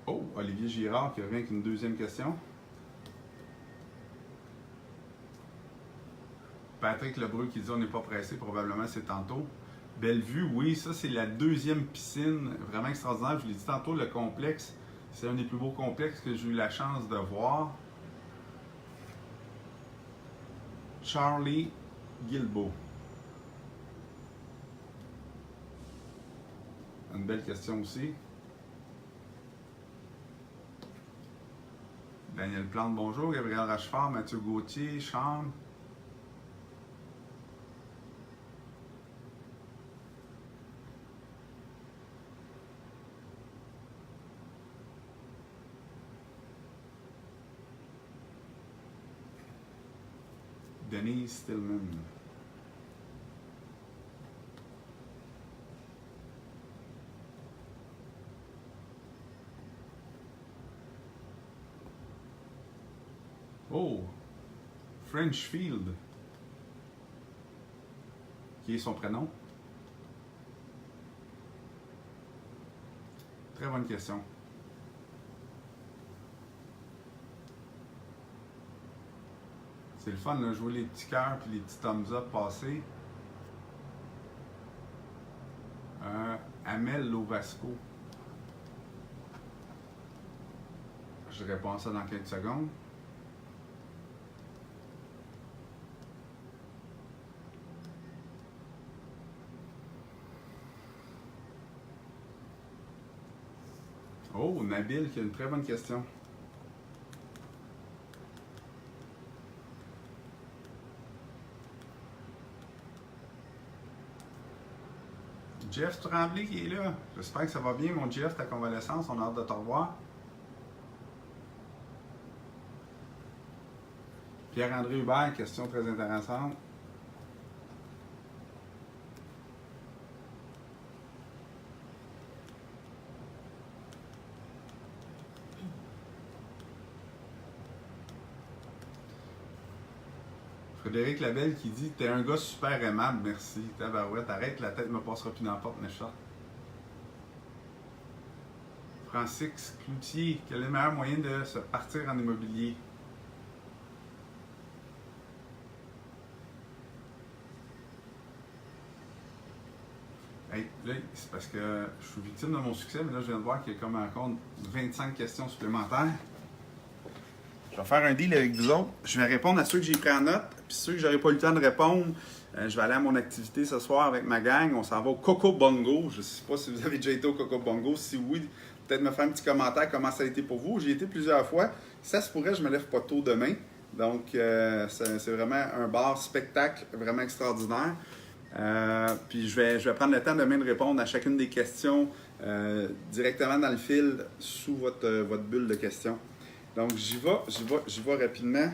Speaker 1: Oh, Olivier Girard qui revient avec une deuxième question. Patrick Lebreu qui dit on n'est pas pressé, probablement c'est tantôt. Bellevue, oui, ça c'est la deuxième piscine vraiment extraordinaire. Je vous l'ai dit tantôt, le complexe, c'est un des plus beaux complexes que j'ai eu la chance de voir. Charlie Guilbeault. Une belle question aussi. Daniel Plante, bonjour. Gabriel Rachefort, Mathieu Gauthier, Charles. Denise Stillman. Oh! Frenchfield. Qui est son prénom? Très bonne question. C'est le fun, là, jouer les petits cœurs puis les petits thumbs up passés. Amel Lovasco. Je réponds à ça dans quelques secondes. Oh, Nabil qui a une très bonne question. Jeff Tremblay qui est là. J'espère que ça va bien, mon Jeff, ta convalescence. On a hâte de te revoir. Pierre-André Hubert, question très intéressante. Frédéric Labelle qui dit t'es un gars super aimable, merci. Tabarouette, arrête, la tête me passera plus dans la porte, méchant. Francis Cloutier, quel est le meilleur moyen de se partir en immobilier? Hey, là, c'est parce que je suis victime de mon succès, mais là, je viens de voir qu'il y a comme encore 25 questions supplémentaires. Je vais faire un deal avec vous autres. Je vais répondre à ceux que j'ai pris en note, puis ceux que j'aurais pas eu le temps de répondre. Je vais aller à mon activité ce soir avec ma gang. On s'en va au Coco Bongo. Je ne sais pas si vous avez déjà été au Coco Bongo. Si oui, peut-être me faire un petit commentaire comment ça a été pour vous. J'y ai été plusieurs fois. Ça se pourrait, je me lève pas tôt demain. Donc, c'est vraiment un bar spectacle vraiment extraordinaire. Puis je vais prendre le temps demain de répondre à chacune des questions directement dans le fil sous votre bulle de questions. Donc, j'y vais rapidement.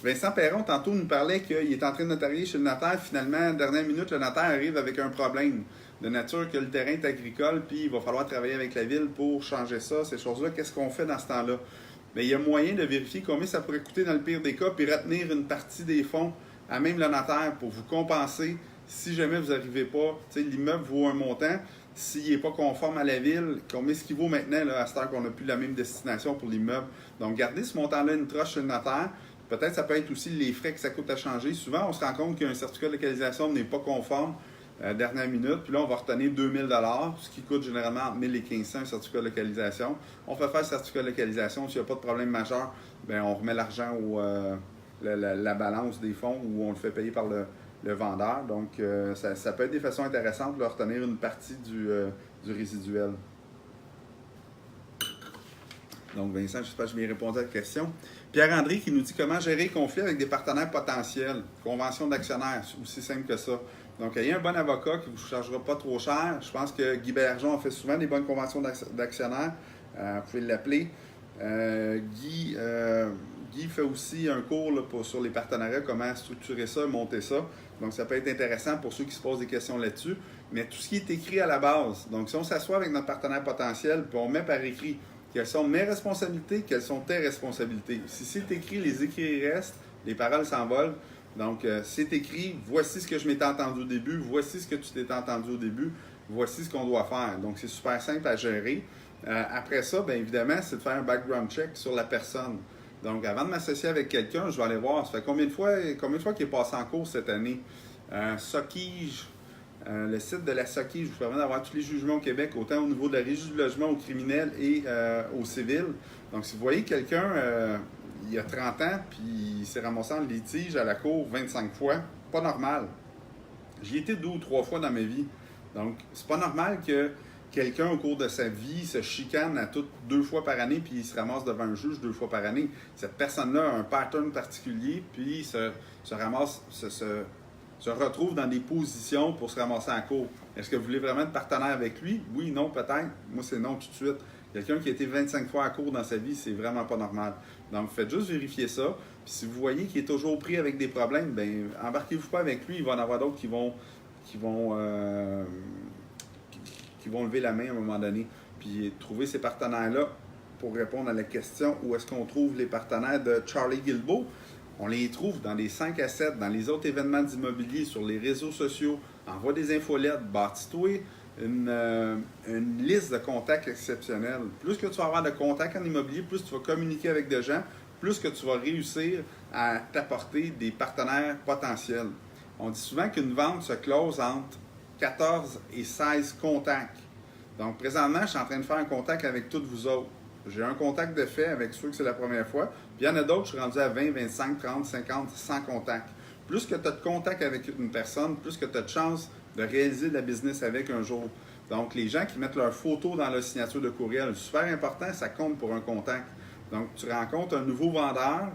Speaker 1: Vincent Perron, tantôt, nous parlait qu'il est en train de notarier chez le notaire. Finalement, dernière minute, le notaire arrive avec un problème de nature que le terrain est agricole, puis il va falloir travailler avec la ville pour changer ça, ces choses-là. Qu'est-ce qu'on fait dans ce temps-là? Mais il y a moyen de vérifier combien ça pourrait coûter dans le pire des cas, puis retenir une partie des fonds à même le notaire pour vous compenser si jamais vous n'arrivez pas. Tu sais, l'immeuble vaut un montant. S'il n'est pas conforme à la ville, combien est-ce qu'il vaut maintenant là, à cette heure qu'on n'a plus la même destination pour l'immeuble? Donc, gardez ce montant-là une troche chez le notaire. Peut-être ça peut être aussi les frais que ça coûte à changer. Souvent, on se rend compte qu'un certificat de localisation n'est pas conforme dernière minute. Puis là, on va retenir 2000 $, ce qui coûte généralement entre 1000 et 1500 un certificat de localisation. On fait faire le certificat de localisation. S'il n'y a pas de problème majeur, bien, on remet l'argent au la balance des fonds ou on le fait payer par le vendeur. Donc, ça peut être des façons intéressantes de retenir une partie du résiduel. Donc, Vincent, j'espère que je vais répondre à la question. Pierre-André qui nous dit comment gérer les conflits avec des partenaires potentiels. Convention d'actionnaires, c'est aussi simple que ça. Donc, il y a un bon avocat qui ne vous chargera pas trop cher. Je pense que Guy Bergeron a fait souvent des bonnes conventions d'actionnaires. Vous pouvez l'appeler. Guy fait aussi un cours là, sur les partenariats, comment structurer ça, monter ça. Donc, ça peut être intéressant pour ceux qui se posent des questions là-dessus. Mais tout ce qui est écrit à la base, donc si on s'assoit avec notre partenaire potentiel, puis on met par écrit quelles sont mes responsabilités, quelles sont tes responsabilités. Si c'est écrit, les écrits restent, les paroles s'envolent. Donc, c'est écrit, voici ce que je m'étais entendu au début, voici ce que tu t'étais entendu au début, voici ce qu'on doit faire. Donc, c'est super simple à gérer. Après ça, bien évidemment, c'est de faire un background check sur la personne. Donc, avant de m'associer avec quelqu'un, je vais aller voir, ça fait combien de fois qu'il est passé en cours cette année? Sokige, le site de la Sokige vous permet d'avoir tous les jugements au Québec, autant au niveau de la régie du logement, au criminel et au civil. Donc, si vous voyez quelqu'un, il y a 30 ans, puis il s'est ramassé en litige à la cour 25 fois, pas normal. J'y étais 2 ou 3 fois dans ma vie. Donc, c'est pas normal que quelqu'un, au cours de sa vie, se chicane à toutes 2 fois par année, puis il se ramasse devant un juge 2 fois par année. Cette personne-là a un pattern particulier, puis se retrouve dans des positions pour se ramasser en cours. Est-ce que vous voulez vraiment être partenaire avec lui? Oui, non, peut-être. Moi, c'est non tout de suite. Quelqu'un qui a été 25 fois à court dans sa vie, c'est vraiment pas normal. Donc, faites juste vérifier ça. Puis si vous voyez qu'il est toujours pris avec des problèmes, bien, embarquez-vous pas avec lui. Il va en avoir d'autres qui vont lever la main à un moment donné. Puis trouver ces partenaires-là pour répondre à la question où est-ce qu'on trouve les partenaires de Charlie Guilbeault. On les trouve dans les 5 à 7, dans les autres événements d'immobilier, sur les réseaux sociaux. Envoie des infolettes, bâtis-toi une liste de contacts exceptionnels. Plus que tu vas avoir de contacts en immobilier, plus tu vas communiquer avec des gens, plus que tu vas réussir à t'apporter des partenaires potentiels. On dit souvent qu'une vente se close entre 14 et 16 contacts. Donc, présentement, je suis en train de faire un contact avec toutes vous autres. J'ai un contact de fait avec ceux que c'est la première fois. Puis il y en a d'autres, je suis rendu à 20, 25, 30, 50, 100 contacts. Plus que tu as de contacts avec une personne, plus que tu as de chances de réaliser de la business avec un jour. Donc, les gens qui mettent leur photo dans leur signature de courriel, super important, ça compte pour un contact. Donc, tu rencontres un nouveau vendeur,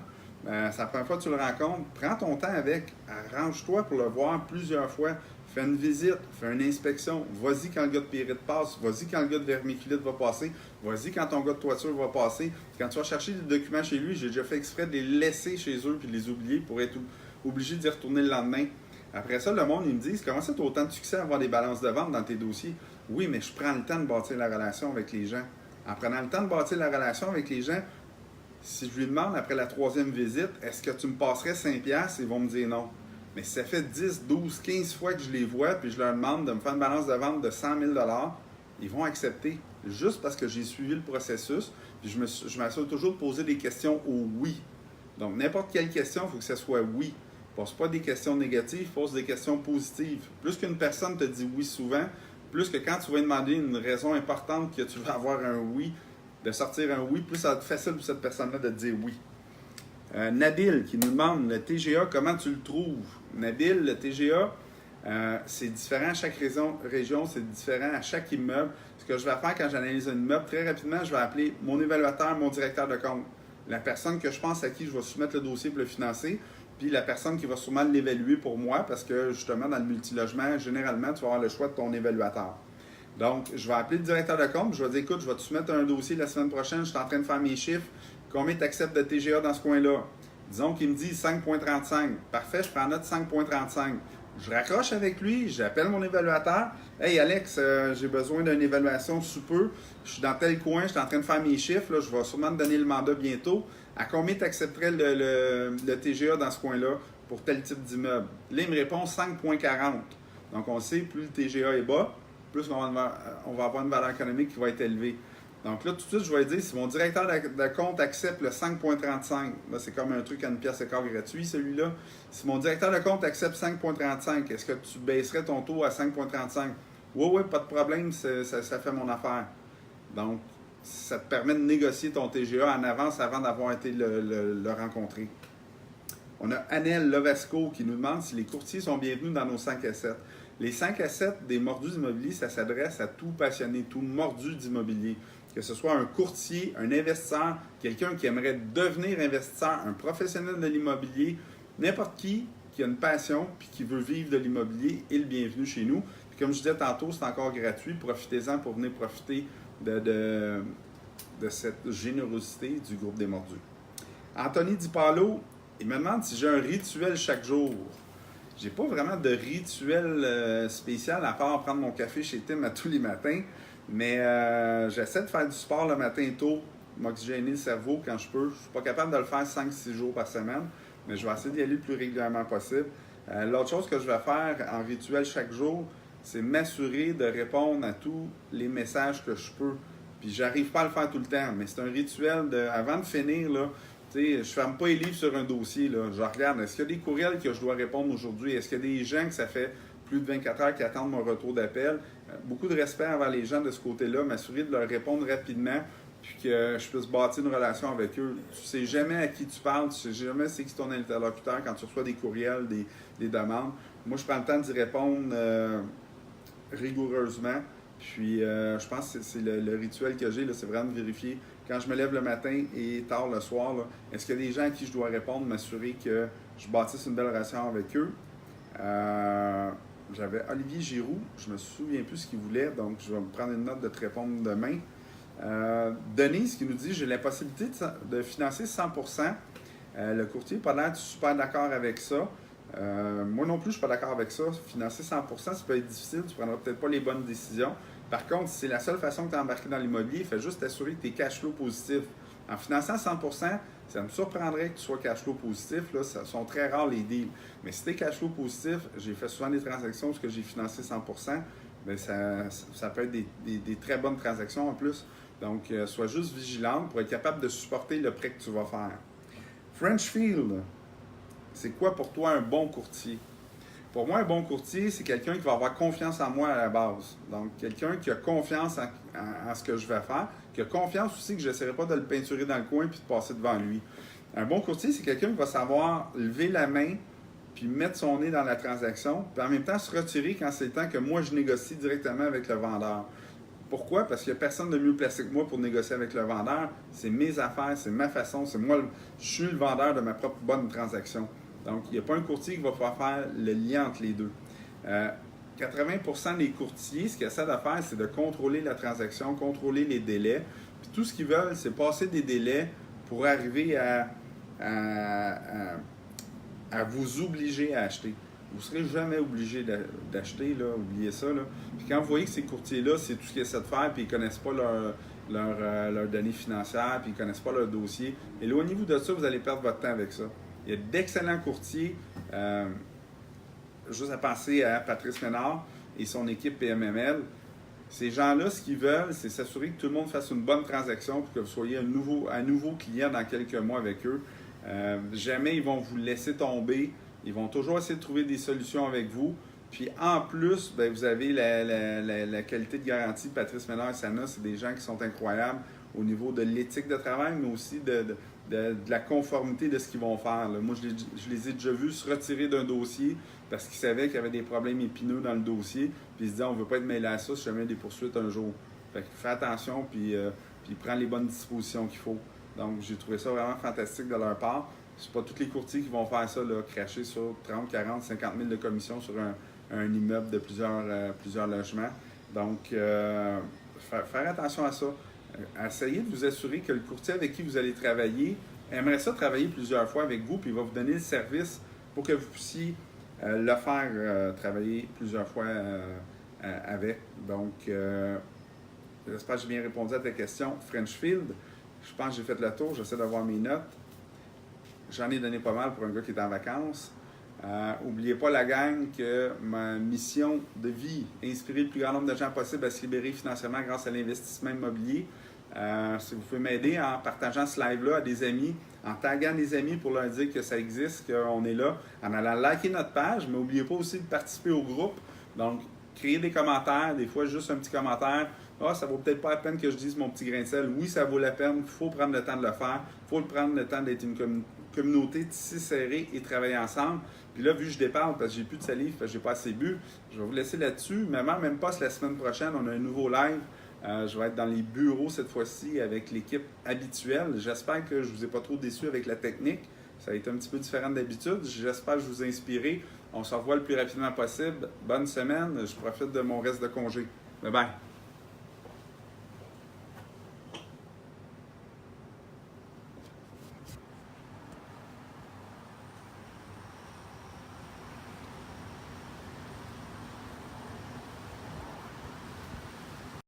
Speaker 1: c'est la première fois que tu le rencontres, prends ton temps avec, arrange-toi pour le voir plusieurs fois. Fais une visite, fais une inspection, vas-y quand le gars de périte passe, vas-y quand le gars de vermiculite va passer, vas-y quand ton gars de toiture va passer. Quand tu vas chercher des documents chez lui, j'ai déjà fait exprès de les laisser chez eux puis de les oublier pour être obligé d'y retourner le lendemain. Après ça, le monde, ils me disent, comment ça tu as autant de succès à avoir des balances de vente dans tes dossiers? Oui, mais je prends le temps de bâtir la relation avec les gens. En prenant le temps de bâtir la relation avec les gens, si je lui demande après la 3e visite, est-ce que tu me passerais 5$, ils vont me dire non. Mais si ça fait 10, 12, 15 fois que je les vois, puis je leur demande de me faire une balance de vente de 100 000 $, ils vont accepter. Juste parce que j'ai suivi le processus, puis je m'assure toujours de poser des questions au oui. Donc, n'importe quelle question, il faut que ce soit oui. Pose pas des questions négatives, pose des questions positives. Plus qu'une personne te dit oui souvent, plus que quand tu vas demander une raison importante que tu vas avoir un oui, de sortir un oui, plus ça va être facile pour cette personne-là de te dire oui. Nabil qui nous demande le TGA, comment tu le trouves? Nabil, le TGA, c'est différent à chaque région, c'est différent à chaque immeuble. Ce que je vais faire quand j'analyse un immeuble, très rapidement, je vais appeler mon évaluateur, mon directeur de compte. La personne que je pense à qui je vais soumettre le dossier pour le financer, puis la personne qui va sûrement l'évaluer pour moi, parce que justement, dans le multilogement, généralement, tu vas avoir le choix de ton évaluateur. Donc, je vais appeler le directeur de compte, je vais dire, écoute, je vais te soumettre un dossier la semaine prochaine, je suis en train de faire mes chiffres, combien tu acceptes de TGA dans ce coin-là? Disons qu'il me dit 5,35. Parfait, je prends note 5,35. Je raccroche avec lui, j'appelle mon évaluateur. Hey Alex, j'ai besoin d'une évaluation sous peu. Je suis dans tel coin, je suis en train de faire mes chiffres. Là, je vais sûrement te donner le mandat bientôt. À combien tu accepterais le TGA dans ce coin-là pour tel type d'immeuble? Là, il me répond 5,40. Donc, on sait, plus le TGA est bas, plus on va avoir une valeur économique qui va être élevée. Donc là, tout de suite, je vais dire, si mon directeur de compte accepte le 5,35, là, c'est comme un truc à une pièce et quart gratuit, celui-là. Si mon directeur de compte accepte 5,35, est-ce que tu baisserais ton taux à 5,35? Oui, pas de problème, ça fait mon affaire. Donc, ça te permet de négocier ton TGA en avance avant d'avoir été le rencontrer. On a Annelle Lovasco qui nous demande si les courtiers sont bienvenus dans nos 5 à 7. Les 5 à 7 des mordus d'immobilier, ça s'adresse à tout passionné, tout mordu d'immobilier. Que ce soit un courtier, un investisseur, quelqu'un qui aimerait devenir investisseur, un professionnel de l'immobilier, n'importe qui a une passion puis qui veut vivre de l'immobilier est le bienvenu chez nous. Puis comme je disais tantôt, c'est encore gratuit. Profitez-en pour venir profiter de de cette générosité du groupe des Mordus. Anthony DiPaolo, il me demande si j'ai un rituel chaque jour. J'ai pas vraiment de rituel spécial à part prendre mon café chez Tim à tous les matins, mais j'essaie de faire du sport le matin tôt, m'oxygéner le cerveau quand je peux. Je suis pas capable de le faire 5-6 jours par semaine, mais je vais essayer d'y aller le plus régulièrement possible. L'autre chose que je vais faire en rituel chaque jour, c'est m'assurer de répondre à tous les messages que je peux. Puis j'arrive pas à le faire tout le temps, mais c'est un rituel avant de finir, là, je ne ferme pas les livres sur un dossier. Là. Je regarde, est-ce qu'il y a des courriels que je dois répondre aujourd'hui? Est-ce qu'il y a des gens que ça fait plus de 24 heures qui attendent mon retour d'appel? Beaucoup de respect envers les gens de ce côté-là, m'assurer de leur répondre rapidement, puis que je puisse bâtir une relation avec eux. Tu ne sais jamais à qui tu parles, tu ne sais jamais c'est qui ton interlocuteur quand tu reçois des courriels, des demandes. Moi, je prends le temps d'y répondre rigoureusement. Puis, je pense que c'est le rituel que j'ai, là, c'est vraiment de vérifier quand je me lève le matin et tard le soir, est-ce qu'il y a des gens à qui je dois répondre, m'assurer que je bâtisse une belle relation avec eux. J'avais Olivier Giroux, je me souviens plus ce qu'il voulait, donc je vais me prendre une note de te répondre demain. Denise qui nous dit « J'ai la possibilité de financer 100%. Le courtier n'a pas l'air super d'accord avec ça. Moi non plus, je ne suis pas d'accord avec ça. Financer 100%, ça peut être difficile, tu ne prendras peut-être pas les bonnes décisions. Par contre, si c'est la seule façon que tu es embarqué dans l'immobilier, fais juste t'assurer que tu es cash flow positif. En finançant 100%, ça me surprendrait que tu sois cash flow positif. Là, ça sont très rares les deals. Mais si tu es cash flow positif, j'ai fait souvent des transactions où j'ai financé 100%, bien, ça peut être des très bonnes transactions en plus. Donc, sois juste vigilante pour être capable de supporter le prêt que tu vas faire. Frenchfield, c'est quoi pour toi un bon courtier? Pour moi, un bon courtier, c'est quelqu'un qui va avoir confiance en moi à la base. Donc, quelqu'un qui a confiance en ce que je vais faire, qui a confiance aussi que je n'essaierai pas de le peinturer dans le coin puis de passer devant lui. Un bon courtier, c'est quelqu'un qui va savoir lever la main puis mettre son nez dans la transaction, puis en même temps se retirer quand c'est le temps que moi, je négocie directement avec le vendeur. Pourquoi? Parce qu'il n'y a personne de mieux placé que moi pour négocier avec le vendeur. C'est mes affaires, c'est ma façon, c'est moi, je suis le vendeur de ma propre bonne transaction. Donc, il n'y a pas un courtier qui va pouvoir faire le lien entre les deux. 80% des courtiers, ce qu'ils essaient de faire, c'est de contrôler la transaction, contrôler les délais. Puis tout ce qu'ils veulent, c'est passer des délais pour arriver à vous obliger à acheter. Vous ne serez jamais obligé d'acheter, là, oubliez ça. Là. Puis quand vous voyez que ces courtiers-là, c'est tout ce qu'ils essaient de faire, puis ils ne connaissent pas leurs données financières, puis ils ne connaissent pas leur dossier, éloignez-vous de ça, vous allez perdre votre temps avec ça. Il y a d'excellents courtiers. Juste à penser à Patrice Ménard et son équipe PMML. Ces gens-là, ce qu'ils veulent, c'est s'assurer que tout le monde fasse une bonne transaction pour que vous soyez un nouveau client dans quelques mois avec eux. Jamais ils vont vous laisser tomber. Ils vont toujours essayer de trouver des solutions avec vous. Puis en plus, bien, vous avez la qualité de garantie de Patrice Ménard et Sana. C'est des gens qui sont incroyables au niveau de l'éthique de travail, mais aussi de la conformité de ce qu'ils vont faire. Là. Moi, je les ai déjà vus se retirer d'un dossier parce qu'ils savaient qu'il y avait des problèmes épineux dans le dossier. Puis ils se disaient, on ne veut pas être mêlé à ça si jamais il y a des poursuites un jour. Fait que fais attention, puis prends les bonnes dispositions qu'il faut. Donc, j'ai trouvé ça vraiment fantastique de leur part. C'est pas tous les courtiers qui vont faire ça, là, cracher sur 30, 40, 50 000 de commission sur un immeuble de plusieurs logements. Donc, faire attention à ça. Essayez de vous assurer que le courtier avec qui vous allez travailler aimerait ça travailler plusieurs fois avec vous, puis il va vous donner le service pour que vous puissiez le faire travailler plusieurs fois avec. Donc, j'espère que j'ai bien répondu à ta question. Frenchfield, je pense que j'ai fait le tour, j'essaie d'avoir mes notes. J'en ai donné pas mal pour un gars qui est en vacances. N'oubliez pas la gang que ma mission de vie, inspirer le plus grand nombre de gens possible à se libérer financièrement grâce à l'investissement immobilier. Si vous pouvez m'aider en partageant ce live-là à des amis, en taguant des amis pour leur dire que ça existe, qu'on est là, en allant liker notre page, mais n'oubliez pas aussi de participer au groupe. Donc, créer des commentaires, des fois juste un petit commentaire. Ah, ça vaut peut-être pas la peine que je dise mon petit grain de sel. Oui, ça vaut la peine. Il faut prendre le temps de le faire. Il faut prendre le temps d'être une communauté tissée serrée et travailler ensemble. Puis là, vu que je déparle parce que j'ai plus de salive, parce que j'ai pas assez bu, je vais vous laisser là-dessus. Même pas la semaine prochaine, on a un nouveau live. Je vais être dans les bureaux cette fois-ci avec l'équipe habituelle. J'espère que je ne vous ai pas trop déçu avec la technique. Ça a été un petit peu différent d'habitude. J'espère que je vous ai inspiré. On se revoit le plus rapidement possible. Bonne semaine. Je profite de mon reste de congé. Bye bye.